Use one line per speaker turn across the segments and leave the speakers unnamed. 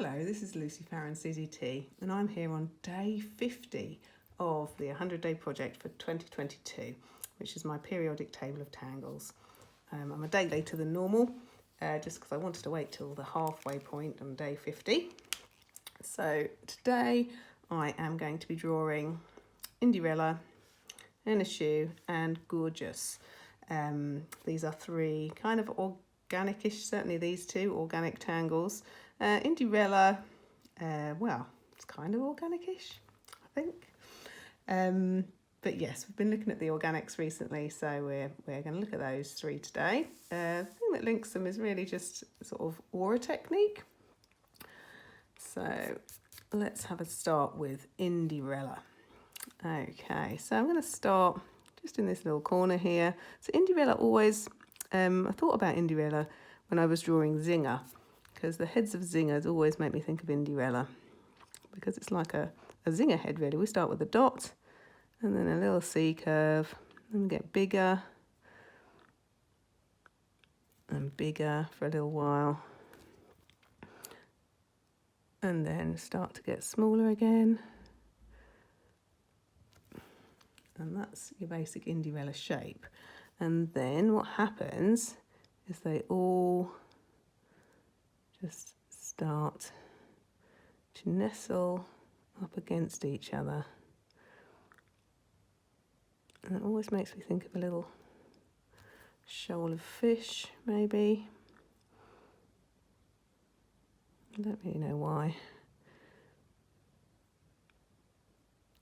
Hello, this is Lucy Farron CZT, and I'm here on day 50 of the 100-day project for 2022, which is my periodic table of tangles. I'm a day later than normal, just because I wanted to wait till the halfway point on day 50. So today I am going to be drawing Indy-rella, Enyshou and Gourdgeous. These are three kind of organic-ish, certainly these two, organic tangles. Indy-rella, well, it's kind of organic-ish, I think. But yes, we've been looking at the organics recently, so we're going to look at those three today. The thing that links them is really just sort of aura technique. So let's have a start with Indy-rella. Okay, so I'm going to start just in this little corner here. So Indy-rella always, I thought about Indy-rella when I was drawing Zinger, because the heads of zingers always make me think of Indy-rella, because it's like a zinger head really. We start with a dot and then a little C curve, and we get bigger and bigger for a little while, and then start to get smaller again. And that's your basic Indy-rella shape. And then what happens is they all just start to nestle up against each other. And it always makes me think of a little shoal of fish, maybe. I don't really know why.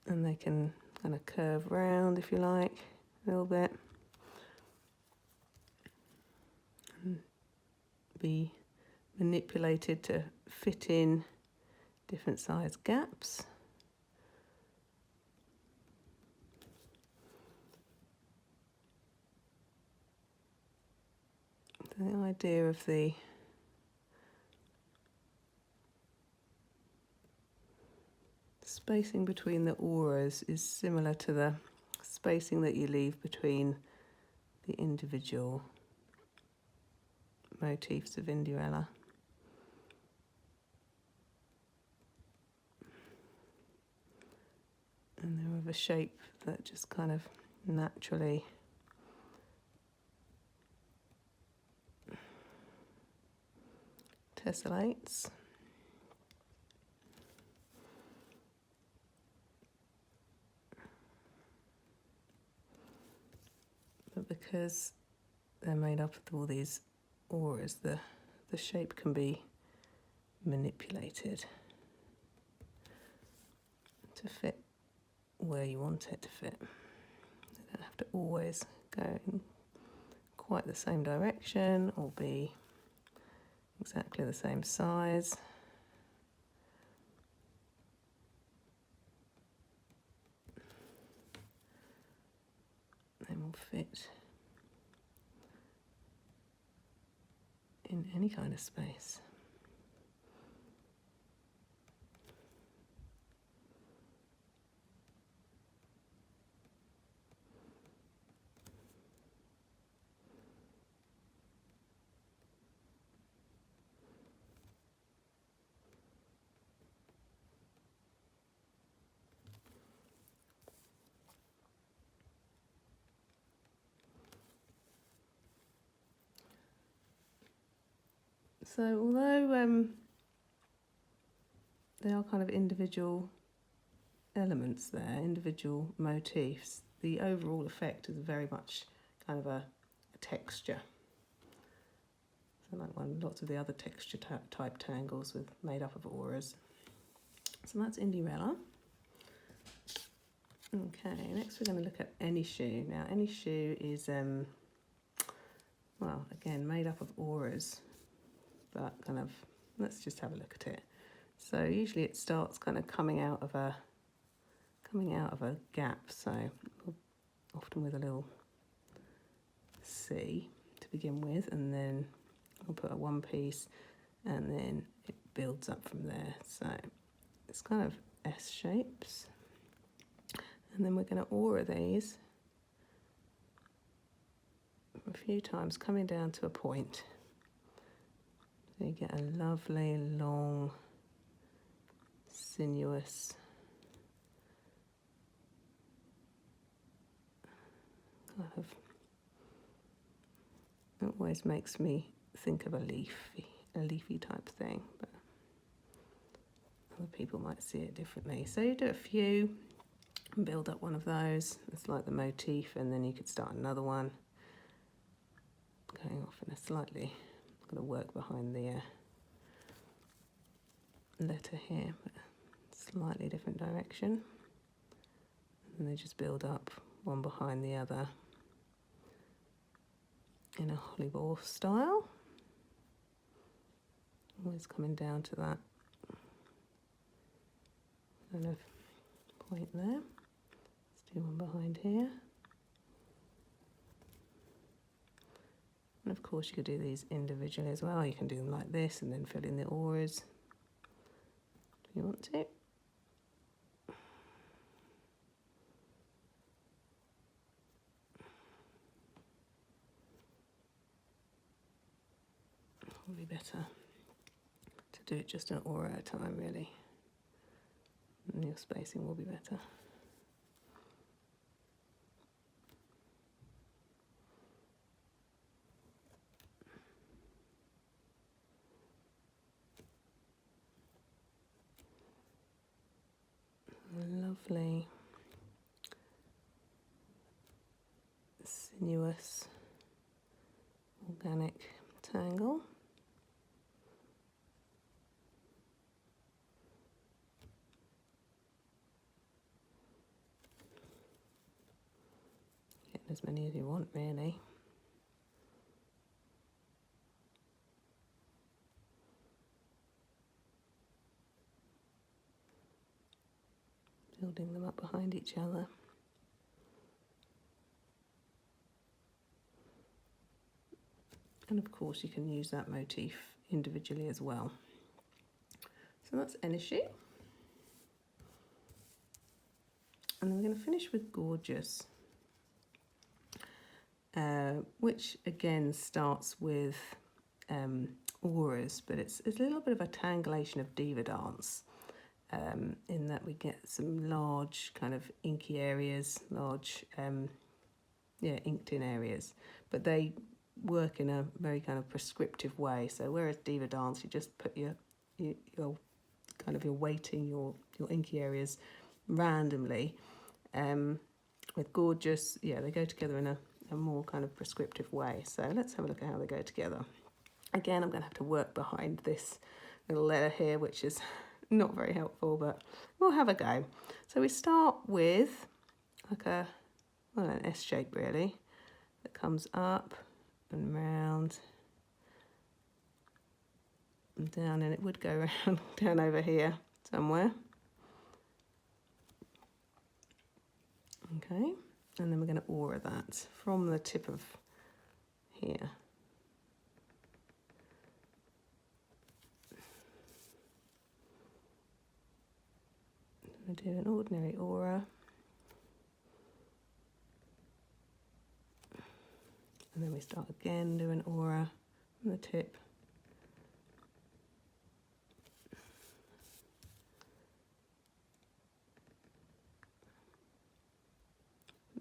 And they can kind of curve round, if you like, a little bit. And be manipulated to fit in different size gaps. The idea of the spacing between the auras is similar to the spacing that you leave between the individual motifs of Indy-rella. And they're of a shape that just kind of naturally tessellates. But because they're made up of all these auras, the shape can be manipulated to fit where you want it to fit. You don't have to always go in quite the same direction or be exactly the same size. They will fit in any kind of space. So although they are kind of individual elements there, individual motifs, the overall effect is very much kind of a texture. So like lots of the other texture type tangles made up of auras. So that's Indy-rella. Okay, next we're going to look at Enyshou. Now Enyshou is, well, again, made up of auras, but kind of, let's just have a look at it. So usually it starts kind of coming out of a gap, so often with a little C to begin with, and then we'll put a one piece, and then it builds up from there. So it's kind of S shapes, and then we're going to aura these a few times, coming down to a point. So you get a lovely long sinuous kind of, it always makes me think of a leafy type thing, but other people might see it differently. So you do a few and build up one of those. It's like the motif, and then you could start another one going off in a slightly, I'm going to work behind the letter here, but slightly different direction, and they just build up one behind the other in a holly ball style, always coming down to that kind of point there. Let's do one behind here, and of course you could do these individually as well. You can do them like this and then fill in the auras if you want to. Probably better to do it just an aura at a time, really, and your spacing will be better. Lovely sinuous organic tangle. Get as many as you want, really. Building them up behind each other. And of course you can use that motif individually as well. So that's Enyshou. And then we're going to finish with Gourdgeous, which again starts with auras, but it's a little bit of a tangulation of diva dance, in that we get some large kind of inky areas, large inked in areas, but they work in a very kind of prescriptive way. So whereas diva dance, you just put your kind of your weighting, your inky areas randomly, with Gourdgeous, they go together in a more kind of prescriptive way. So let's have a look at how they go together. Again, I'm going to have to work behind this little letter here, which is not very helpful, but we'll have a go. So we start with like an S shape really, that comes up and round and down, and it would go around down over here somewhere. Okay, and then we're going to aura that from the tip of here. We do an ordinary aura, and then we start again, do an aura from the tip.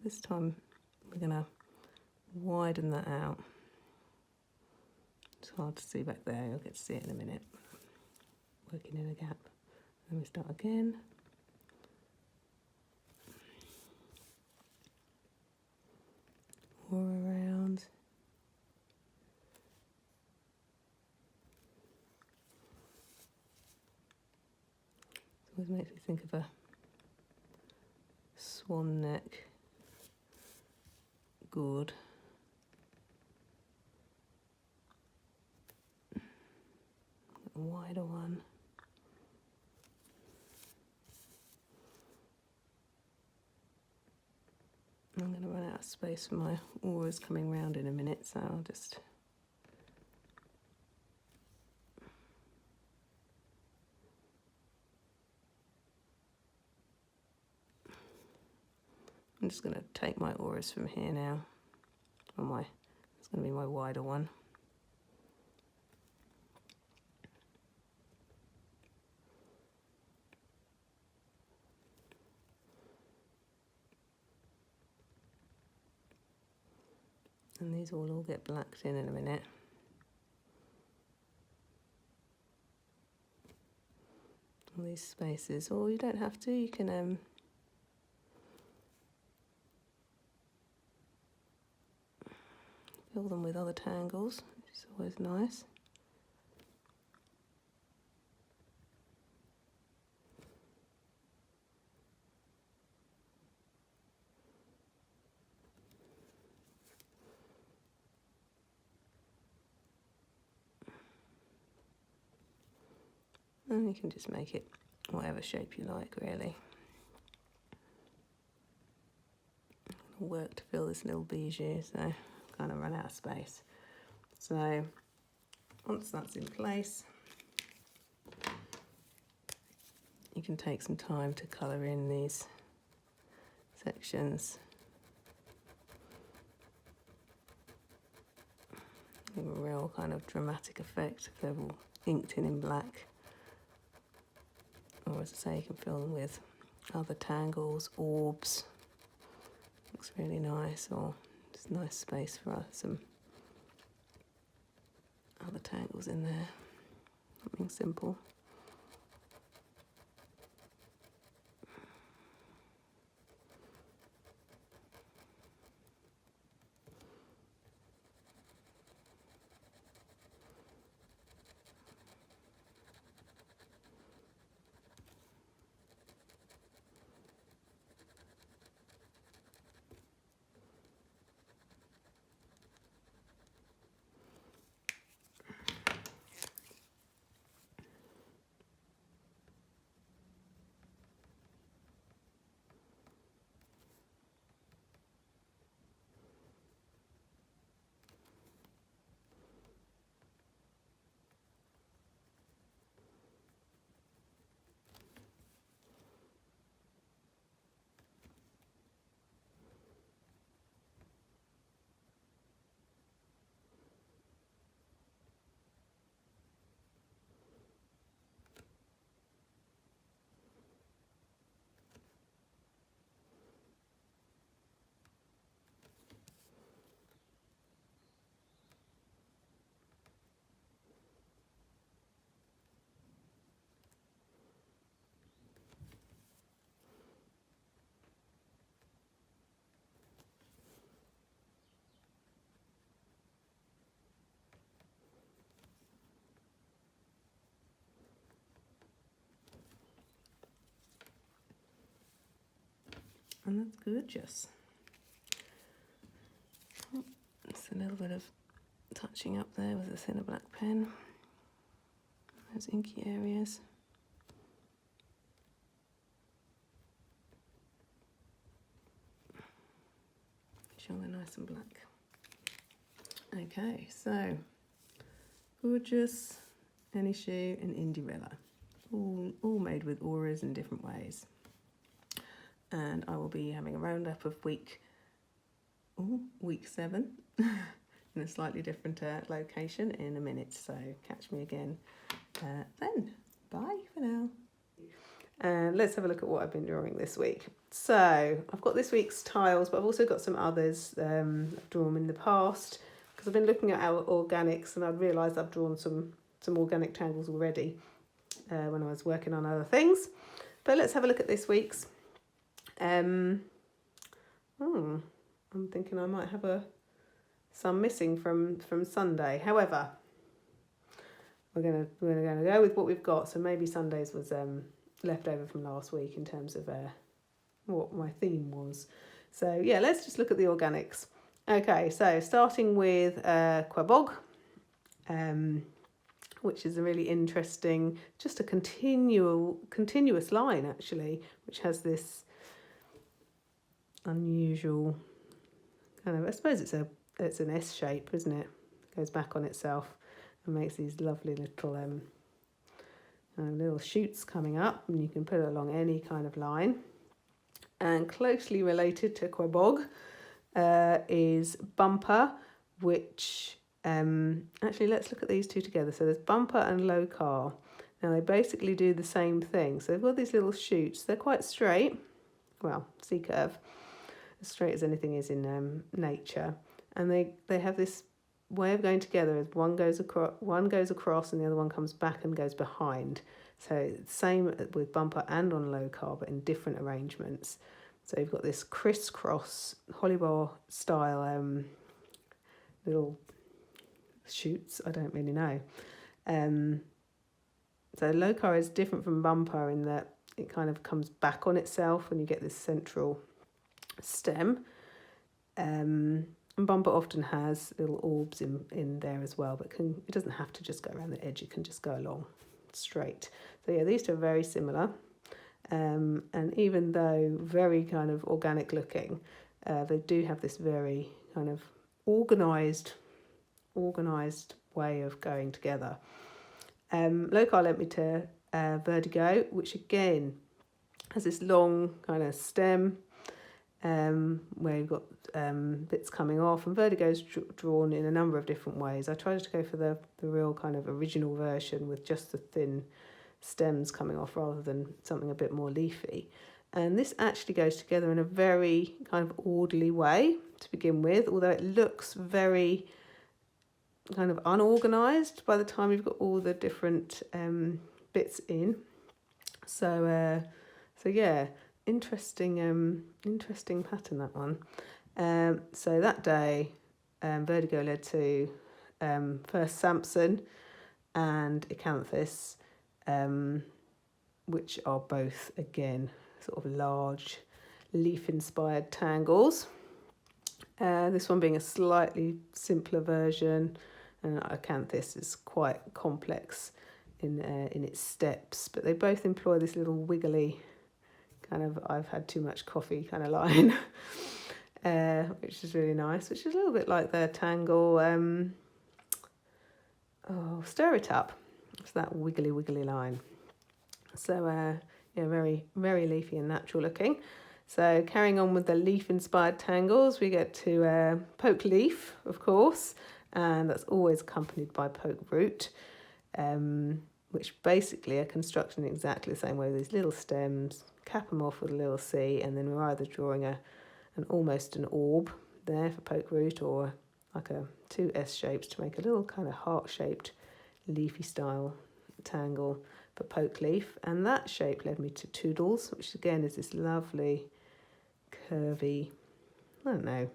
This time we're going to widen that out. It's hard to see back there, you'll get to see it in a minute. Working in a gap. Then we start again. Aura around. It always makes me think of a swan neck gourd. A wider one. I'm going to run out of space for my auras coming round in a minute, so I'll just I'm just going to take my auras from here now. It's going to be my wider one. And these will all get blacked in a minute. All these spaces, or you don't have to, you can fill them with other tangles, which is always nice. And you can just make it whatever shape you like, really. I'll work to fill this little bijou, so I've kind of run out of space. So once that's in place, you can take some time to colour in these sections. Give a real kind of dramatic effect if they're all inked in black. Or as I say, you can fill them with other tangles, orbs. Looks really nice, or just nice space for some other tangles in there. Something simple. And that's gorgeous. Just a little bit of touching up there with a thinner black pen. Those inky areas. Make sure they're nice and black. Okay, so Gourdgeous, Enyshou and Indy-rella. All made with auras in different ways. And I will be having a roundup of week 7 in a slightly different location in a minute. So catch me again then. Bye for now. And let's have a look at what I've been drawing this week. So I've got this week's tiles, but I've also got some others I've drawn in the past because I've been looking at our organics and I've realised I've drawn some organic tangles already when I was working on other things. But let's have a look at this week's. I'm thinking I might have some missing from Sunday. However, we're gonna go with what we've got. So maybe Sunday's was left over from last week in terms of what my theme was. So yeah, let's just look at the organics. Okay, so starting with quabog, which is a really interesting, just a continuous line actually, which has this unusual kind of, I suppose it's an S shape, isn't it? It goes back on itself and makes these lovely little shoots coming up, and you can put it along any kind of line. And closely related to quabog is bumper, which actually let's look at these two together. So there's bumper and locar. Now they basically do the same thing. So they've got these little shoots. They're quite straight, well, C-curve, as straight as anything is in nature, and they have this way of going together. As one goes across, and the other one comes back and goes behind. So same with bumper and on low carb, but in different arrangements. So you've got this crisscross hollybar style little shoots. I don't really know. So low carb is different from bumper in that it kind of comes back on itself and you get this central stem. And bumper often has little orbs in there as well, but it doesn't have to just go around the edge, it can just go along straight. So yeah, these two are very similar. And even though very kind of organic looking, they do have this very kind of organised way of going together. Low carb led me to Vertigo, which again has this long kind of stem where you've got bits coming off, and Vertigo's drawn in a number of different ways. I tried to go for the real kind of original version with just the thin stems coming off rather than something a bit more leafy. And this actually goes together in a very kind of orderly way to begin with, although it looks very kind of unorganised by the time you've got all the different bits in. So yeah, interesting pattern, that one. So that day, Vertigo led to first Samson and Acanthus, which are both again sort of large leaf-inspired tangles. This one being a slightly simpler version, and Acanthus is quite complex in its steps, but they both employ this little wiggly kind of "I've had too much coffee" kind of line, which is really nice, which is a little bit like their tangle Stir It Up. It's that wiggly line. So yeah, very, very leafy and natural looking. So carrying on with the leaf-inspired tangles, we get to poke leaf, of course, and that's always accompanied by poke root, which basically are constructed in exactly the same way with these little stems, cap them off with a little C, and then we're either drawing almost an orb there for poke root, or like two S shapes to make a little kind of heart-shaped leafy style tangle for poke leaf. And that shape led me to Toodles, which again is this lovely curvy, I don't know,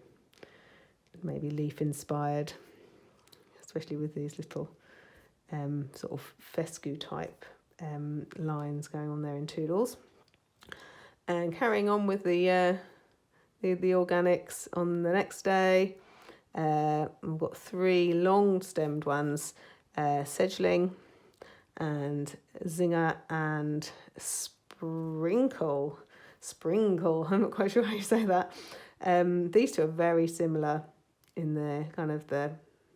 maybe leaf inspired, especially with these little sort of fescue type lines going on there in Toodles. And carrying on with the organics on the next day, we've got three long stemmed ones, Sedgeling and Zinger and Sprinkle, I'm not quite sure how you say that. These two are very similar in their kind of the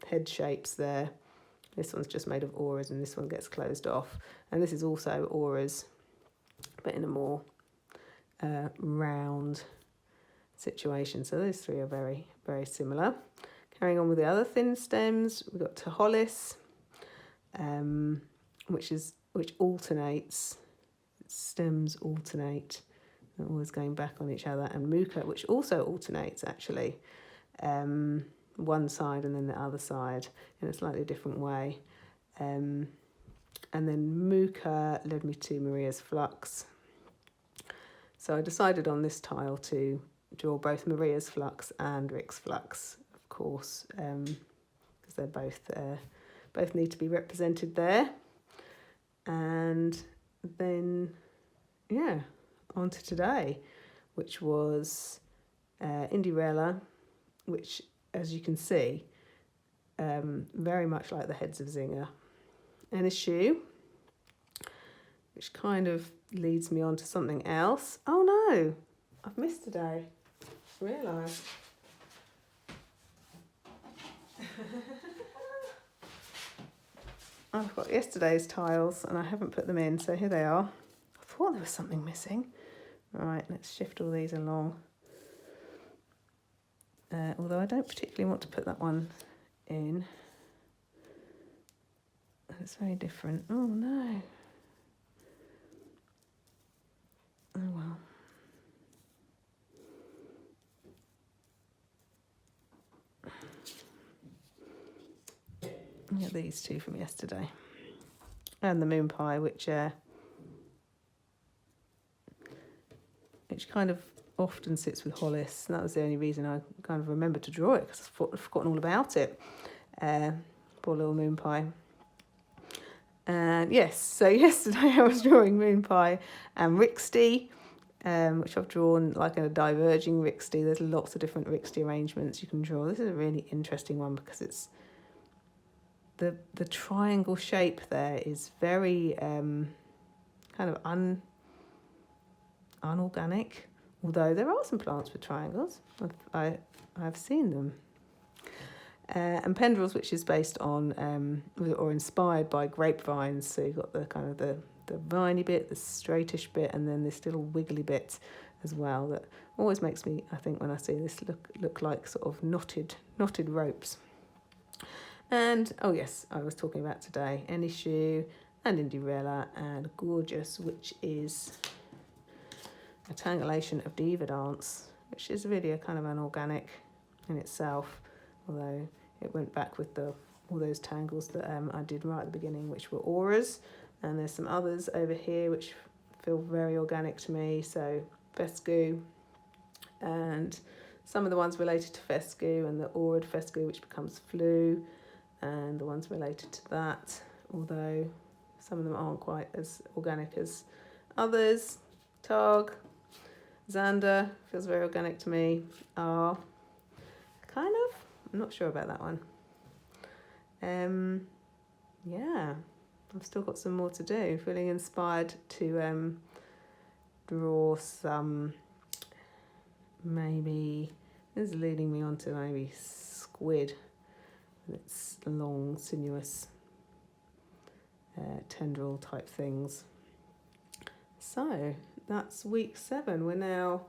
head shapes there. This one's just made of auras and this one gets closed off. And this is also auras, but in a more round situation. So those three are very, very similar. Carrying on with the other thin stems, we've got Taholis, which alternates, stems alternate, they're always going back on each other, and Muka, which also alternates actually, one side and then the other side in a slightly different way. And then Muka led me to Maria's Flux. So I decided on this tile to draw both Maria's Flux and Rick's Flux, of course, because they're both need to be represented there. And then, yeah, on to today, which was Indy-rella, which, as you can see, very much like the heads of Zinger. Enyshou, which kind of leads me on to something else. Oh no, I've missed a day. Realised. I've got yesterday's tiles and I haven't put them in, so here they are. I thought there was something missing. Right, let's shift all these along. Although I don't particularly want to put that one in. It's very different. Oh no. Oh well. Yeah, these two from yesterday. And the moon pie, which kind of often sits with Hollis. And that was the only reason I kind of remembered to draw it, because I've forgotten all about it. Poor little moon pie. And yes, so yesterday I was drawing moon pie and Rixty, which I've drawn like a diverging Rixty. There's lots of different Rixty arrangements you can draw. This is a really interesting one because it's the triangle shape there is very kind of unorganic, although there are some plants with triangles. I've seen them. And Pendrils, which is based on or inspired by grapevines. So you've got the kind of the viney bit, the straightish bit, and then this little wiggly bit as well that always makes me, I think, when I see this, look like sort of knotted ropes. And oh yes, I was talking about today Enyshou and Indy-rella and Gourdgeous, which is a tangulation of diva dance, which is really kind of unorganic in itself, although it went back with all those tangles that I did right at the beginning, which were auras, and there's some others over here which feel very organic to me, so fescue, and some of the ones related to fescue and the aurad fescue, which becomes flu, and the ones related to that, although some of them aren't quite as organic as others. Tog, Xander feels very organic to me. Kind of. I'm not sure about that one. Yeah, I've still got some more to do. Feeling inspired to draw some, maybe, this is leading me on to maybe squid. It's long, sinuous tendril type things. So that's week 7. We're now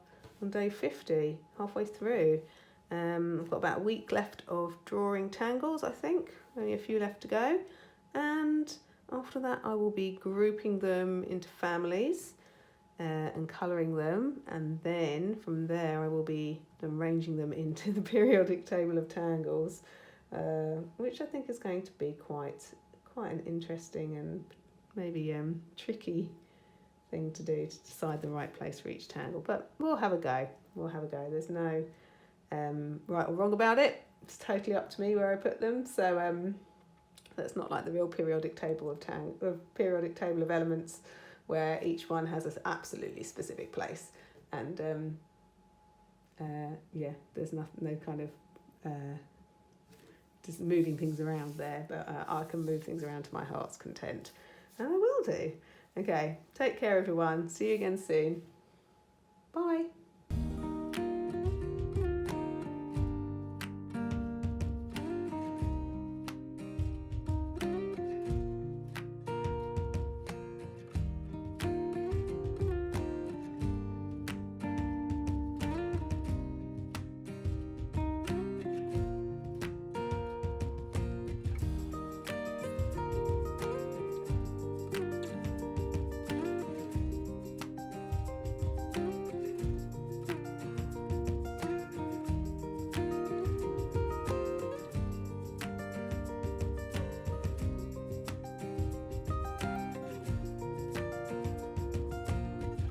on day 50, halfway through. I've got about a week left of drawing tangles, I think. Only a few left to go. And after that, I will be grouping them into families and colouring them. And then from there, I will be arranging them into the periodic table of tangles, which I think is going to be quite an interesting and maybe tricky thing to do to decide the right place for each tangle. But we'll have a go. There's no right or wrong about it. It's totally up to me where I put them. So that's not like the real periodic table of elements, where each one has an absolutely specific place. And there's no kind of just moving things around there. But I can move things around to my heart's content, and I will do. Okay, take care, everyone. See you again soon. Bye.